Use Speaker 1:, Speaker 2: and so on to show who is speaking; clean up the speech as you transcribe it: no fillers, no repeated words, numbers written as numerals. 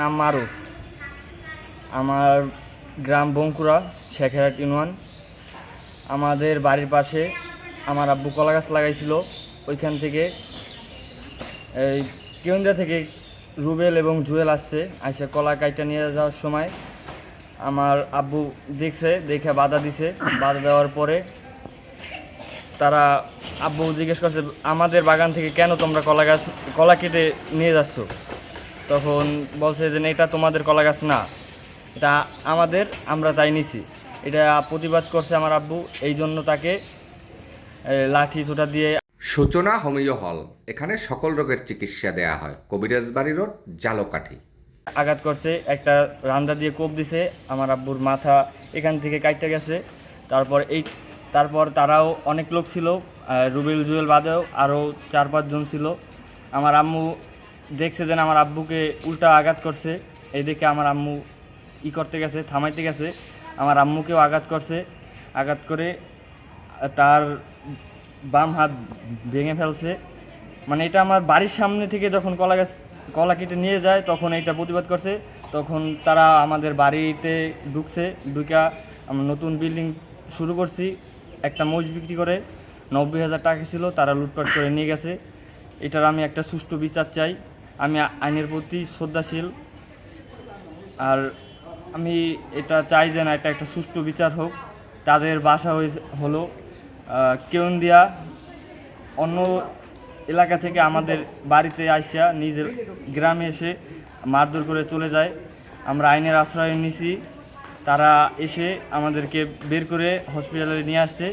Speaker 1: নাম মারুফ। আমার গ্রাম বঙ্কুড়া, শেখেরহাট ইউনিয়ন। আমাদের বাড়ির পাশে আমার আব্বু কলা গাছ লাগাইছিল। ওইখান থেকে এই কেউন্দিয়া থেকে রুবেল এবং জুয়েল আসছে, আইসা কলা কাইটা নিয়ে যাওয়ার সময় আমার আব্বু দেখছে, দেখে বাধা দিছে। বাধা দেওয়ার পরে তারা আব্বু জিজ্ঞেস করছে আমাদের বাগান থেকে কেন তোমরা কলা কেটে নিয়ে যাচ্ছ। তখন বলছে যে এটা তোমাদের কলা গাছ না, এটা আমাদের, আমরা তাই নিছি। এটা প্রতিবাদ করছে আমার আব্বু, এই জন্য তাকে লাঠি ছোটা দিয়ে
Speaker 2: সূচনা হোমিও হল, এখানে সকল রোগের চিকিৎসা দেয়া হয়। কবিরাজবাড়ি রোড, জালকাঠি।
Speaker 1: আঘাত করছে, একটা রান্দা দিয়ে কোপ দিছে। আমার আব্বুর মাথা এখান থেকে কাটতে গেছে। তারপর তারাও অনেক লোক ছিল, রুবেল জুয়েল বাদেও আরও 4-5 জন ছিল। আমার আম্মু দেখছে যে আমার আব্বুকে উল্টা আঘাত করছে, এই দেখে আমার আম্মু করতে গেছে, থামাইতে গেছে। আমার আম্মুকেও আঘাত করছে, আঘাত করে তার বাম হাত ভেঙে ফেলছে। মানে এটা আমার বাড়ির সামনে থেকে যখন কলা কেটে নিয়ে যায় তখন এইটা প্রতিবাদ করছে। তখন তারা আমাদের বাড়িতে ঢুকছে, ঢুকা আমরা নতুন বিল্ডিং শুরু করছি। একটা মহিষ বিক্রি করে 90,000 টাকা ছিল, তারা লুটপাট করে নিয়ে গেছে। এটার আমি একটা সুষ্ঠু বিচার চাই। আমি আইনের প্রতি শ্রদ্ধাশীল, আর আমি এটা চাই যে না, এটা একটা সুষ্ঠু বিচার হোক। তাদের বাসা হলো কেউন্দিয়া, অন্য এলাকা থেকে আমাদের বাড়িতে আইসা নিজের গ্রামে এসে মারধর করে চলে যায়। আমরা আইনের আশ্রয় নিছি, তারা এসে আমাদেরকে বের করে হসপিটালে নিয়ে আসছে।